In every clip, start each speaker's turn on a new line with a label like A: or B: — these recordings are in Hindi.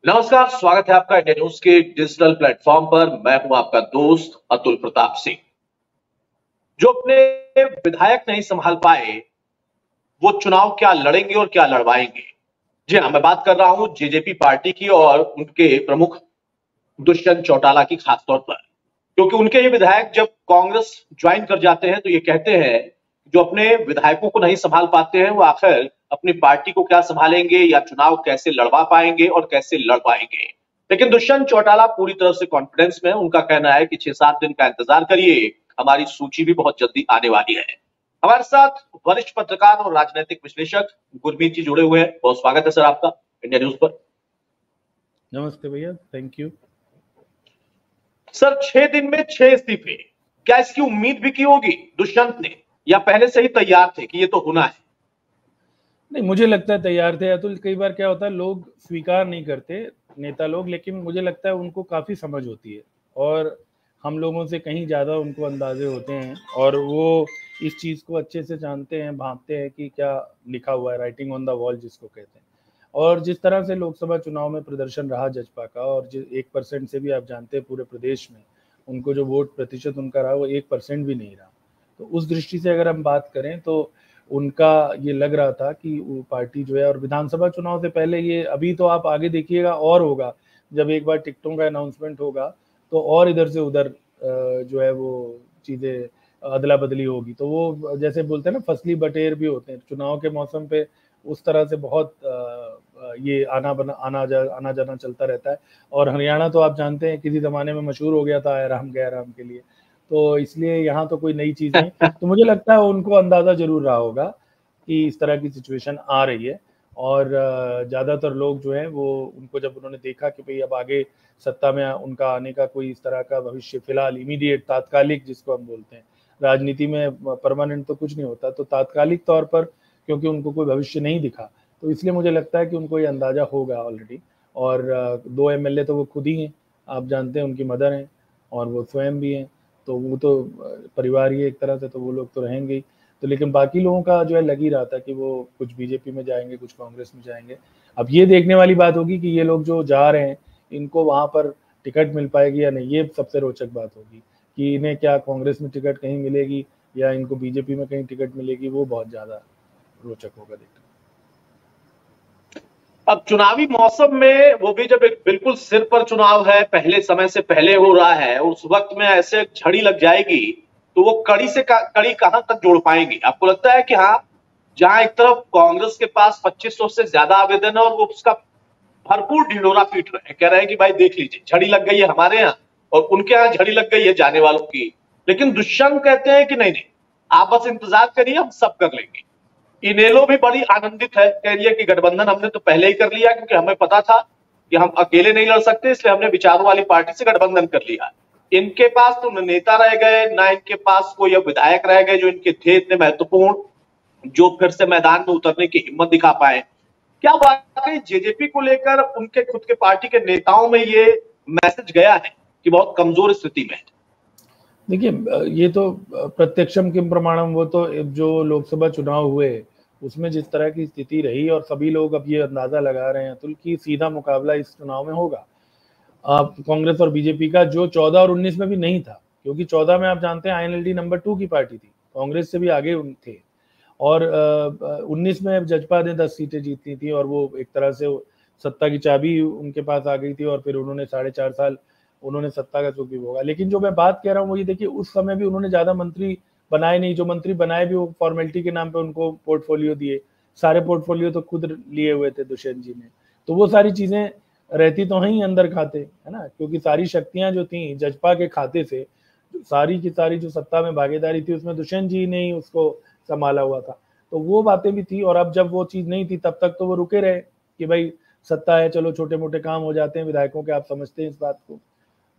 A: नमस्कार, स्वागत है आपका इंडिया न्यूज के डिजिटल प्लेटफॉर्म पर। मैं हूं आपका दोस्त अतुल प्रताप सिंह। जो अपने विधायक नहीं संभाल पाए वो चुनाव क्या लड़ेंगे और क्या लड़वाएंगे। जी हाँ, मैं बात कर रहा हूं जेजेपी पार्टी की और उनके प्रमुख दुष्यंत चौटाला की, खासतौर पर क्योंकि उनके ये विधायक जब कांग्रेस ज्वाइन कर जाते हैं तो ये कहते हैं जो अपने विधायकों को नहीं संभाल पाते हैं वो आखिर अपनी पार्टी को क्या संभालेंगे या चुनाव कैसे लड़वा पाएंगे और कैसे लड़ पाएंगे। लेकिन दुष्यंत चौटाला पूरी तरह से कॉन्फिडेंस में। उनका कहना है कि 6-7 दिन का इंतजार करिए, हमारी सूची भी बहुत जल्दी आने वाली है। हमारे साथ वरिष्ठ पत्रकार और राजनीतिक विश्लेषक गुरमीत जी जुड़े हुए हैं। बहुत स्वागत है सर आपका इंडिया न्यूज पर।
B: नमस्ते भैया, थैंक यू
A: सर। 6 दिन में 6 इस्तीफे, क्या इसकी उम्मीद भी की होगी दुष्यंत ने या पहले से ही तैयार थे कि ये तो होना है?
B: नहीं, मुझे लगता है तैयार थे अतुल। कई बार क्या होता है, लोग स्वीकार नहीं करते नेता लोग, लेकिन मुझे लगता है उनको काफ़ी समझ होती है और हम लोगों से कहीं ज़्यादा उनको अंदाजे होते हैं और वो इस चीज़ को अच्छे से जानते हैं, भांपते हैं कि क्या लिखा हुआ है, राइटिंग ऑन द वॉल जिसको कहते हैं। और जिस तरह से लोकसभा चुनाव में प्रदर्शन रहा जजपा का, और 1% से भी आप जानते हैं पूरे प्रदेश में उनको जो वोट प्रतिशत उनका रहा वो 1% भी नहीं रहा। तो उस दृष्टि से अगर हम बात करें तो उनका ये लग रहा था कि वो पार्टी जो है, और विधानसभा चुनाव से पहले ये, अभी तो आप आगे देखिएगा और होगा, जब एक बार टिकटों का अनाउंसमेंट होगा तो और इधर से उधर जो है वो चीज़ें अदला बदली होगी। तो वो जैसे बोलते हैं ना, फसली बटेर भी होते हैं चुनाव के मौसम पे, उस तरह से बहुत ये आना जाना चलता रहता है। और हरियाणा तो आप जानते हैं किसी ज़माने में मशहूर हो गया था आए राम गया राम के लिए, तो इसलिए यहाँ तो कोई नई चीज़ नहीं। तो मुझे लगता है उनको अंदाज़ा ज़रूर रहा होगा कि इस तरह की सिचुएशन आ रही है। और ज़्यादातर लोग जो हैं वो, उनको जब उन्होंने देखा कि भाई अब आगे सत्ता में उनका आने का कोई इस तरह का भविष्य, फिलहाल इमीडिएट तात्कालिक जिसको हम बोलते हैं, राजनीति में परमानेंट तो कुछ नहीं होता, तो तात्कालिक तौर पर क्योंकि उनको कोई भविष्य नहीं दिखा, तो इसलिए मुझे लगता है कि उनको ये अंदाज़ा होगा ऑलरेडी। और 2 एमएलए तो वो खुद ही हैं, आप जानते हैं, उनकी मदर हैं और वो स्वयं भी हैं, तो वो तो परिवार ही एक तरह से, तो वो लोग तो रहेंगे ही। तो लेकिन बाकी लोगों का जो है लग ही रहा था कि वो कुछ बीजेपी में जाएंगे, कुछ कांग्रेस में जाएंगे। अब ये देखने वाली बात होगी कि ये लोग जो जा रहे हैं इनको वहाँ पर टिकट मिल पाएगी या नहीं, ये सबसे रोचक बात होगी कि इन्हें क्या कांग्रेस में टिकट कहीं मिलेगी या इनको बीजेपी में कहीं टिकट मिलेगी, वो बहुत ज़्यादा रोचक होगा देखना।
A: अब चुनावी मौसम में, वो भी जब एक बिल्कुल सिर पर चुनाव है, पहले समय से पहले हो रहा है, उस वक्त में ऐसे झड़ी लग जाएगी तो वो कड़ी से कड़ी कहां तक जोड़ पाएंगे? आपको लगता है कि हाँ, जहां एक तरफ कांग्रेस के पास 2500 से ज्यादा आवेदन है और वो उसका भरपूर ढिंढोरा पीट रहे हैं, कह रहे हैं कि भाई देख लीजिए झड़ी लग गई है हमारे यहाँ और उनके यहाँ झड़ी लग गई है जाने वालों की, लेकिन दुष्यंत कहते हैं कि नहीं नहीं, आप बस इंतजार करिए, हम सब कर लेंगे। इनेलो भी बड़ी आनंदित है, कह रही है कि गठबंधन हमने तो पहले ही कर लिया क्योंकि हमें पता था कि हम अकेले नहीं लड़ सकते, इसलिए हमने विचारों वाली पार्टी से गठबंधन कर लिया। इनके पास तो न नेता रह गए, ना इनके पास कोई विधायक रह गए जो इनके थे इतने महत्वपूर्ण, जो फिर से मैदान में उतरने की हिम्मत दिखा पाए। क्या वाकई जेजेपी को लेकर उनके खुद के पार्टी के नेताओं में ये मैसेज गया है कि बहुत कमजोर स्थिति में है?
B: देखिए, ये तो प्रत्यक्षम किम प्रमाणम, वो तो जो लोकसभा चुनाव हुए उसमें जिस तरह की स्थिति रही, और सभी लोग अब ये अंदाजा लगा रहे हैं अतुल कि सीधा मुकाबला इस चुनाव में होगा कांग्रेस और बीजेपी का, जो 14 और 19 में भी नहीं था, क्योंकि 14 में आप जानते हैं आईएनएलडी नंबर 2 की पार्टी थी, कांग्रेस से भी आगे थे। और 19 में जजपा ने 10 सीटें जीती थी और वो एक तरह से सत्ता की चाबी उनके पास आ गई थी, और फिर उन्होंने 4.5 साल उन्होंने सत्ता का सुख भी भोगा। लेकिन जो मैं बात कह रहा हूँ वो ये देखिए, उस समय भी उन्होंने ज्यादा मंत्री बनाए नहीं, जो मंत्री बनाए भी वो फॉर्मेलिटी के नाम पे उनको पोर्टफोलियो दिए, सारे पोर्टफोलियो तो खुद लिए हुए थे दुष्यंत जी ने। तो वो सारी चीजें रहती तो हैं अंदर खाते, है ना, क्योंकि सारी शक्तियां जो थी जजपा के खाते से, सारी की सारी जो सत्ता में भागीदारी थी उसमें दुष्यंत जी ने ही उसको संभाला हुआ था। तो वो बातें भी थी, और अब जब वो चीज नहीं थी तब तक तो वो रुके रहे कि भाई सत्ता है, चलो छोटे मोटे काम हो जाते हैं विधायकों के, आप समझते हैं इस बात को,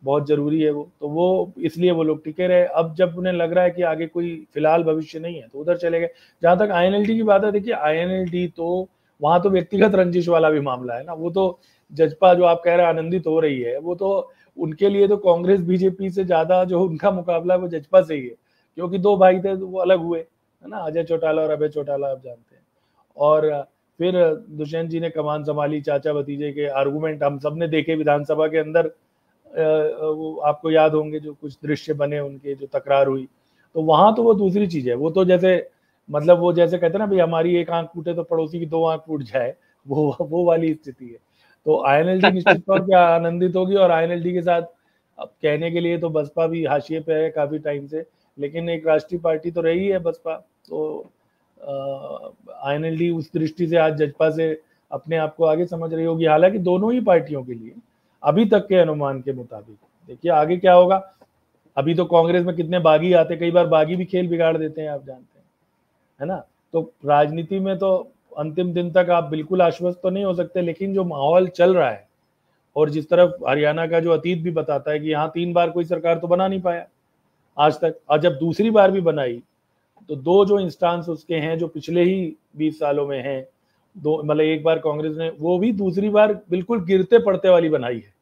B: बहुत जरूरी है वो, तो वो इसलिए वो लोग टिके रहे। अब जब उन्हें लग रहा है कि आगे कोई फिलहाल भविष्य नहीं है तो उधर चले गए। जहां तक आईएनएलडी की बात है, देखिए आईएनएलडी तो वहां तो व्यक्तिगत रंजिश वाला भी मामला है ना, वो तो जजपा जो आप कह रहे हैं आनंदित हो रही है, वो तो उनके लिए तो कांग्रेस बीजेपी से ज्यादा जो उनका मुकाबला है वो जजपा से ही है, क्योंकि 2 भाई थे तो वो अलग हुए, है ना, अजय चौटाला और अभय चौटाला, आप जानते हैं। और फिर दुष्यंत जी ने कमान संभाली, चाचा भतीजे के आर्गुमेंट हम सब ने देखे विधानसभा के अंदर, वो आपको याद होंगे जो कुछ दृश्य बने उनके, जो तकरार हुई, तो वहां तो वो दूसरी चीज है। वो तो जैसे मतलब वो जैसे कहते हैं ना भाई हमारी एक आंख टूटे तो पड़ोसी की दो आंख टूट जाए, वो वाली स्थिति है। तो आईएनएलडी निश्चित तौर पे आनंदित होगी, और आईएनएलडी के साथ अब कहने के लिए तो बसपा भी हाशिए पे है काफी टाइम से, लेकिन एक राष्ट्रीय पार्टी तो रही है बसपा। तो आईएनएलडी उस दृष्टि से आज जजपा से अपने आप को आगे समझ रही होगी। हालांकि दोनों ही पार्टियों के लिए अभी तक के अनुमान के मुताबिक, देखिए आगे क्या होगा। अभी तो कांग्रेस में कितने बागी आते, कई बार बागी भी खेल बिगाड़ देते हैं, आप जानते हैं, है ना। तो राजनीति में तो अंतिम दिन तक आप बिल्कुल आश्वस्त तो नहीं हो सकते, लेकिन जो माहौल चल रहा है और जिस तरफ हरियाणा का जो अतीत भी बताता है कि यहाँ 3 बार कोई सरकार तो बना नहीं पाया आज तक, और जब दूसरी बार भी बनाई तो दो जो इंस्टांस उसके हैं जो पिछले ही 20 सालों में हैं, दो मतलब एक बार कांग्रेस ने, वो भी दूसरी बार बिल्कुल गिरते पड़ते वाली बनाई है।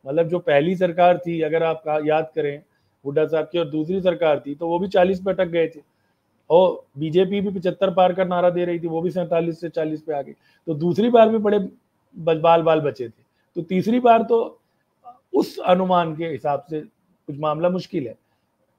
B: मतलब जो पहली सरकार थी अगर आप याद करें हुड्डा साहब की, और दूसरी सरकार थी तो वो भी 40 पे अटक गए थे, और बीजेपी भी 75 पार का नारा दे रही थी, वो भी 47 से 40 पे आ गई। तो दूसरी बार भी बड़े बाल बचे थे, तो तीसरी बार तो उस अनुमान के हिसाब से कुछ मामला मुश्किल है।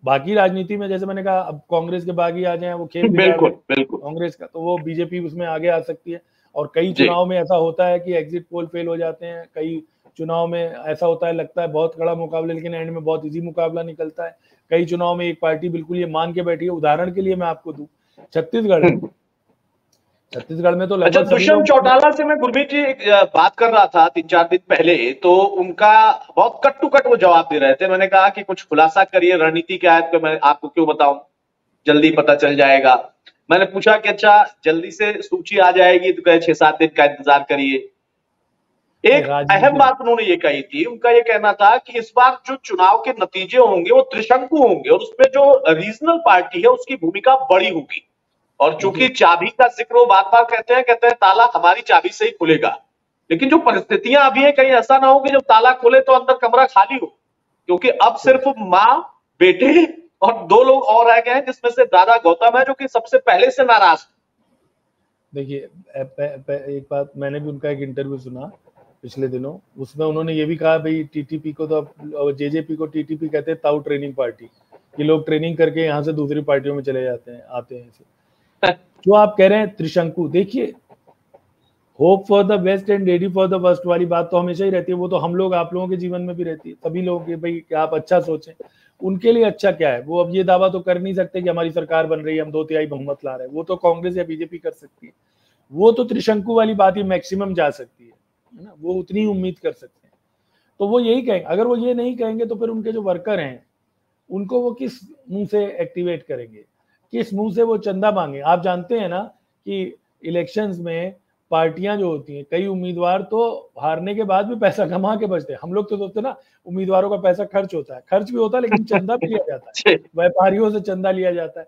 B: बाकी राजनीति में जैसे मैंने कहा, अब कांग्रेस के बागी आ जाएं, वो खेल बिगाड़ दें कांग्रेस का, तो वो बीजेपी उसमें आगे आ सकती है। और कई चुनाव में ऐसा होता है कि एग्जिट पोल फेल हो जाते हैं, कई चुनाव में ऐसा होता है लगता है बहुत कड़ा मुकाबला, लेकिन एंड में बहुत इजी मुकाबला निकलता है। कई चुनाव में एक पार्टी बिल्कुल ये मान के बैठी है, उदाहरण के लिए मैं आपको दूं छत्तीसगढ़ में तो
A: अच्छा,
B: लगभग
A: दुष्यंत चौटाला से मैं गुरमीत जी बात कर रहा था 3-4 दिन पहले, तो उनका बहुत कट टू कट वो जवाब दे रहे थे। मैंने कहा कि कुछ खुलासा करिए, रणनीति क्या है, तो मैं आपको क्यों बताऊं, जल्दी पता चल जाएगा। मैंने पूछा कि अच्छा जल्दी से सूची आ जाएगी, तो कहे 6-7 दिन का इंतजार करिए। एक अहम बात उन्होंने ये कही थी, उनका ये कहना था कि इस बार जो चुनाव के नतीजे होंगे वो त्रिशंकु होंगे, और उसमें जो रीजनल पार्टी है उसकी भूमिका बड़ी होगी। और चूंकि चाबी का जिक्र वो बार बार कहते हैं ताला हमारी चाबी से ही खुलेगा। लेकिन जो परिस्थितियां अभी है, कहीं ऐसा ना हो कि जब ताला खुले तो अंदर कमरा खाली हो, क्योंकि अब सिर्फ माँ, बेटे और 2 लोग और रह गए हैं, जिसमें से दादा गौतम है जो कि सबसे पहले से नाराज।
B: देखिए एक बात, मैंने भी उनका एक इंटरव्यू सुना पिछले दिनों, उसमें उन्होंने ये भी कहा भाई टीटीपी को तो जेजेपी को टीटीपी कहते हैं ताऊ ट्रेनिंग पार्टी, कि लोग ट्रेनिंग करके यहाँ से दूसरी पार्टियों में चले जाते हैं, आते हैं ऐसे। जो आप कह रहे हैं त्रिशंकु, देखिए hope for the best and ready for the worst वाली बात तो हमेशा ही रहती है, वो तो हम लोग आप लोगों के जीवन में भी रहती है, सभी लोगों के, भाई कि आप अच्छा सोचें। उनके लिए अच्छा क्या है, वो अब ये दावा तो कर नहीं सकते कि हमारी सरकार बन रही है, हम 2/3 बहुमत ला रहे हैं, वो तो कांग्रेस या बीजेपी कर सकती है। वो तो त्रिशंकु वाली बात ही मैक्सिमम जा सकती है ना, वो उतनी उम्मीद कर सकते हैं। तो वो यही कहेंगे, अगर वो ये नहीं कहेंगे तो फिर उनके जो वर्कर हैं उनको वो किस मुंह से एक्टिवेट करेंगे, किस मुंह से वो चंदा मांगे। आप जानते हैं ना कि इलेक्शंस में पार्टियां जो होती हैं, कई उम्मीदवार तो हारने के बाद भी पैसा कमा के बचते हैं। हम लोग तो सोचते हैं ना उम्मीदवारों का पैसा खर्च होता है, खर्च भी होता है, लेकिन चंदा भी लिया जाता है, व्यापारियों से चंदा लिया जाता है,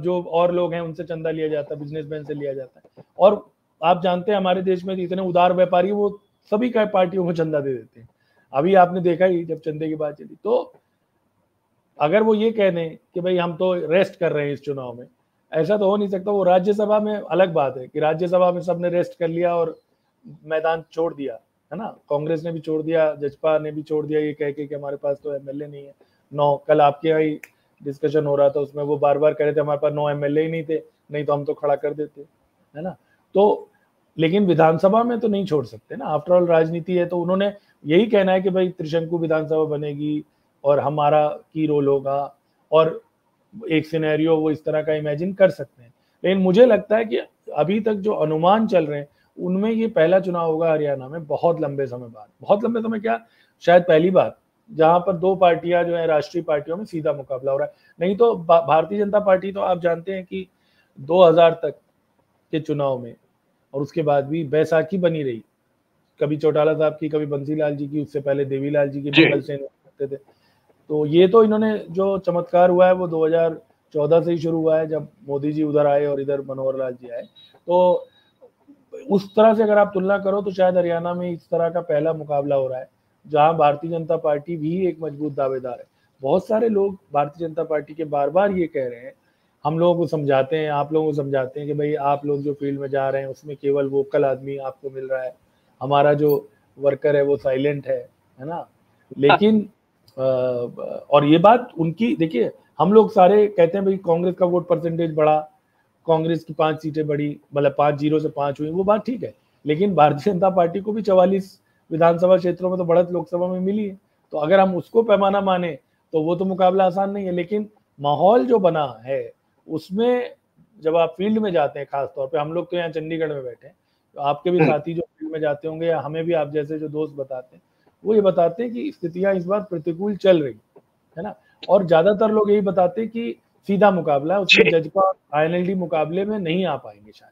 B: जो और लोग हैं उनसे चंदा लिया जाता है, बिजनेसमैन से लिया जाता है। और आप जानते हैं हमारे देश में इतने उदार व्यापारी, वो सभी का पार्टियों को चंदा दे देते हैं। अभी आपने देखा ही जब चंदे की बात चली, तो अगर वो ये कह दें कि भाई हम तो रेस्ट कर रहे हैं इस चुनाव में, ऐसा तो हो नहीं सकता। वो राज्यसभा में अलग बात है कि राज्यसभा में सबने रेस्ट कर लिया और मैदान छोड़ दिया, है ना, कांग्रेस ने भी छोड़ दिया, जजपा ने भी छोड़ दिया, ये कह के कि हमारे पास तो एमएलए नहीं है 9। कल आपके यहाँ ही डिस्कशन हो रहा था, उसमें वो बार बार कह रहे थे हमारे पास 9 एमएलए ही नहीं थे, नहीं तो हम तो खड़ा कर देते, है ना। तो लेकिन विधानसभा में तो नहीं छोड़ सकते ना, आफ्टरऑल राजनीति है। तो उन्होंने यही कहना है कि भाई त्रिशंकु विधानसभा बनेगी और हमारा की रोल होगा, और एक सिनेरियो वो इस तरह का इमेजिन कर सकते हैं। लेकिन मुझे लगता है कि अभी तक जो अनुमान चल रहे हैं उनमें ये पहला चुनाव होगा हरियाणा में बहुत लंबे समय बाद, बहुत लंबे समय क्या, शायद पहली बार जहां पर 2 पार्टियां जो है राष्ट्रीय पार्टियों में सीधा मुकाबला हो रहा है। नहीं तो भारतीय जनता पार्टी तो आप जानते हैं कि 2000 तक के चुनाव में और उसके बाद भी बैसाखी बनी रही, कभी चौटाला साहब की, कभी बंसीलाल जी की, उससे पहले देवीलाल जी की, मंगल सेन करते थे। तो ये तो इन्होंने जो चमत्कार हुआ है वो 2014 से ही शुरू हुआ है, जब मोदी जी उधर आए और इधर मनोहर लाल जी आए। तो उस तरह से अगर आप तुलना करो तो शायद हरियाणा में इस तरह का पहला मुकाबला हो रहा है, जहां भारतीय जनता पार्टी भी एक मजबूत दावेदार है। बहुत सारे लोग भारतीय जनता पार्टी के बार बार ये कह रहे हैं हम लोगों को समझाते हैं, आप लोगों को समझाते हैं कि भाई आप लोग जो फील्ड में जा रहे हैं उसमें केवल वोकल आदमी आपको मिल रहा है, हमारा जो वर्कर है वो साइलेंट है ना। लेकिन और ये बात उनकी, देखिए हम लोग सारे कहते हैं भाई कांग्रेस का वोट परसेंटेज बढ़ा, कांग्रेस की 5 सीटें बढ़ी, मतलब 5-0 से 5 हुई, वो बात ठीक है, लेकिन भारतीय जनता पार्टी को भी 44 विधानसभा क्षेत्रों में तो बढ़त लोकसभा में मिली है। तो अगर हम उसको पैमाना माने तो वो तो मुकाबला आसान नहीं है, लेकिन माहौल जो बना है उसमें जब आप फील्ड में जाते हैं, खासतौर पे हम लोग तो यहाँ चंडीगढ़ में बैठे हैं, तो आपके भी साथी जो फील्ड में जाते होंगे या हमें भी आप जैसे जो दोस्त बताते हैं, वो ये बताते हैं कि स्थितियां इस बार प्रतिकूल चल रही है ना। और ज्यादातर लोग यही बताते हैं कि सीधा मुकाबला है, उसमें जजपा आईएनएलडी मुकाबले में नहीं आ पाएंगे शायद।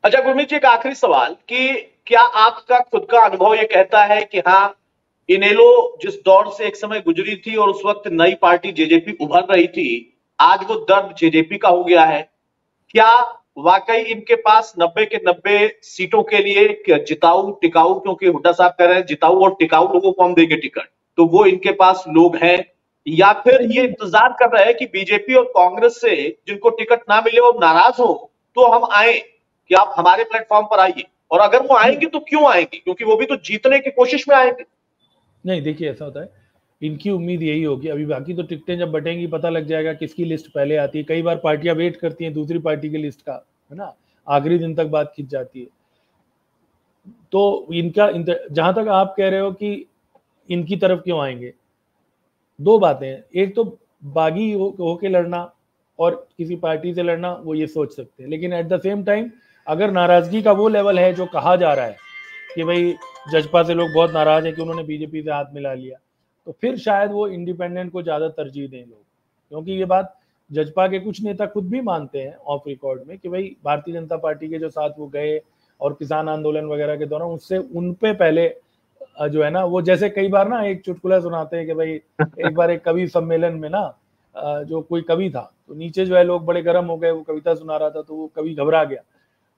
A: अच्छा गुरमीत जी, एक आखिरी सवाल कि क्या आपका खुद का अनुभव ये कहता है कि हाँ, इनेलो जिस दौर से एक समय गुजरी थी और उस वक्त नई पार्टी जेजेपी उभर रही थी, आज वो दर्द जेजेपी का हो गया है? क्या वाकई इनके पास 90 के 90 सीटों के लिए जिताऊ टिकाऊ, क्योंकि हुड्डा साहब कह रहे हैं जिताऊ और टिकाऊ लोगों को हम देंगे टिकट, तो वो इनके पास लोग हैं, या फिर ये इंतजार कर रहे हैं कि बीजेपी और कांग्रेस से जिनको टिकट ना मिले और नाराज हो तो हम आए कि आप हमारे प्लेटफॉर्म पर आइए, और अगर वो आएंगे तो क्यों आएंगे, क्योंकि वो भी तो जीतने की कोशिश में आएंगे।
B: नहीं देखिए, ऐसा होता है, इनकी उम्मीद यही होगी, अभी बाकी तो टिकटें जब बटेंगी पता लग जाएगा किसकी लिस्ट पहले आती है। कई बार पार्टियां वेट करती हैं दूसरी पार्टी की लिस्ट का, है ना, आखिरी दिन तक बात खिंच जाती है। तो इनका जहां तक आप कह रहे हो कि इनकी तरफ क्यों आएंगे, दो बातें हैं, एक तो बागी होके लड़ना और किसी पार्टी से लड़ना, वो ये सोच सकते हैं, लेकिन एट द सेम टाइम अगर नाराजगी का वो लेवल है जो कहा जा रहा है कि भाई जजपा से लोग बहुत नाराज हैं कि उन्होंने बीजेपी से हाथ मिला लिया, तो फिर शायद वो इंडिपेंडेंट को ज्यादा तरजीह दें लोग, क्योंकि ये बात जजपा के कुछ नेता खुद भी मानते हैं ऑफ रिकॉर्ड में कि भाई भारतीय जनता पार्टी के जो साथ वो गए और किसान आंदोलन वगैरह के दौरान उससे उन पे पहले जो है ना, वो जैसे कई बार ना एक चुटकुला सुनाते हैं कि भाई एक बार एक कवि सम्मेलन में ना जो कोई कवि था, तो नीचे जो है लोग बड़े गर्म हो गए, वो कविता सुना रहा था तो वो कवि घबरा गया,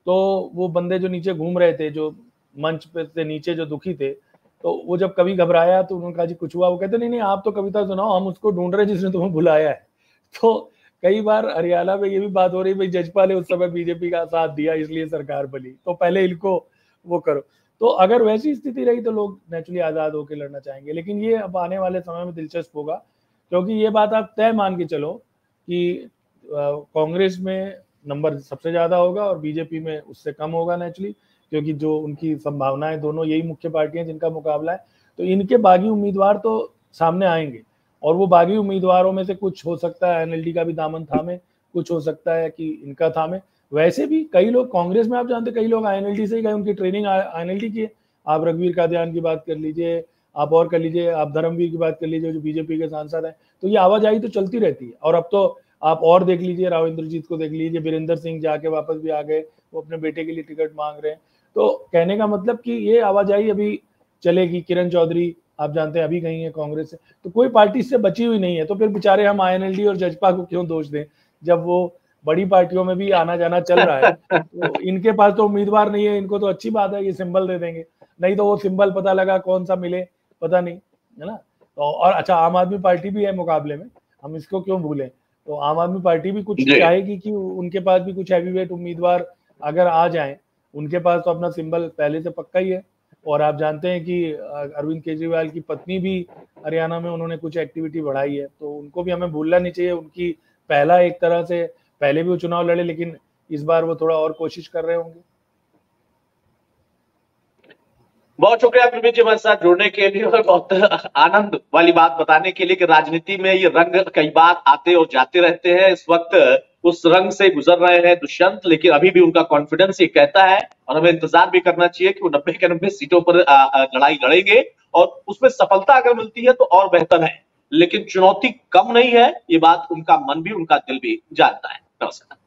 B: तो वो बंदे जो नीचे घूम रहे थे, जो मंच पे से नीचे जो दुखी थे, तो वो जब कवि घबराया तो उन्होंने कहा जी कुछ हुआ, वो कहते नहीं नहीं आप तो कविता सुनाओ, हम उसको ढूंढ रहे हैं जिसने तुम्हें बुलाया है। तो कई बार हरियाणा में ये भी बात हो रही भाई जजपा ने उस समय बीजेपी का साथ दिया इसलिए सरकार बनी, तो पहले इनको वो करो। तो अगर वैसी स्थिति रही तो लोग नेचुरली आजाद होकर लड़ना चाहेंगे, लेकिन ये अब आने वाले समय में दिलचस्प होगा, क्योंकि ये बात आप तय मान के चलो कि कांग्रेस में नंबर सबसे ज्यादा होगा और बीजेपी में उससे कम होगा नेचुरली, क्योंकि जो उनकी संभावनाएं, दोनों यही मुख्य पार्टियां जिनका मुकाबला है, तो इनके बागी उम्मीदवार तो सामने आएंगे, और वो बागी उम्मीदवारों में से कुछ हो सकता है एनएलडी का भी दामन थामे, कुछ हो सकता है कि इनका थामे। वैसे भी कई लोग कांग्रेस में, आप जानते कई लोग आईएनएलडी से ही गए, उनकी ट्रेनिंग आईएनएलडी की है। आप रघुवीर कादियान की बात कर लीजिए, आप और कर लीजिए, आप धर्मवीर की बात कर लीजिए जो बीजेपी के सांसद हैं, तो ये आवाजाही तो चलती रहती है। और अब तो आप और देख लीजिए, राव इंद्रजीत को देख लीजिए, वीरेंद्र सिंह जाके वापस भी आ गए, वो अपने बेटे के लिए टिकट मांग रहे हैं। तो कहने का मतलब कि ये आवाजाही अभी चलेगी। किरण चौधरी आप जानते हैं अभी गई है कांग्रेस से, तो कोई पार्टी से बची हुई नहीं है, तो फिर बेचारे हम आईएनएलडी और जजपा को क्यों दोष दें जब वो बड़ी पार्टियों में भी आना जाना चल रहा है। तो इनके पास तो उम्मीदवार नहीं है, इनको तो अच्छी बात है, ये सिंबल दे देंगे, नहीं तो वो सिंबल पता लगा कौन सा मिले पता नहीं, है ना। तो और अच्छा, आम आदमी पार्टी भी है मुकाबले में, हम इसको क्यों भूलें, तो आम आदमी पार्टी भी कुछ चाहेगी कि उनके पास भी कुछ हैवीवेट उम्मीदवार अगर आ जाएं, उनके पास तो अपना सिंबल पहले से पक्का ही है। और आप जानते हैं कि अरविंद केजरीवाल की पत्नी भी हरियाणा में उन्होंने कुछ एक्टिविटी बढ़ाई है, तो उनको भी हमें भूलना नहीं चाहिए। उनकी पहला एक तरह से पहले भी वो चुनाव लड़े, लेकिन इस बार वो थोड़ा और कोशिश कर रहे होंगे।
A: बहुत शुक्रिया गुरमीत जी हमारे साथ जुड़ने के लिए और बहुत आनंद वाली बात बताने के लिए कि राजनीति में ये रंग कई बार आते और जाते रहते हैं। इस वक्त उस रंग से गुजर रहे हैं दुष्यंत, लेकिन अभी भी उनका कॉन्फिडेंस ये कहता है और हमें इंतजार भी करना चाहिए कि वो 90 के 90 सीटों पर लड़ाई लड़ेंगे और उसमें सफलता अगर मिलती है तो और बेहतर है, लेकिन चुनौती कम नहीं है, ये बात उनका मन भी उनका दिल भी जानता है। नमस्कार।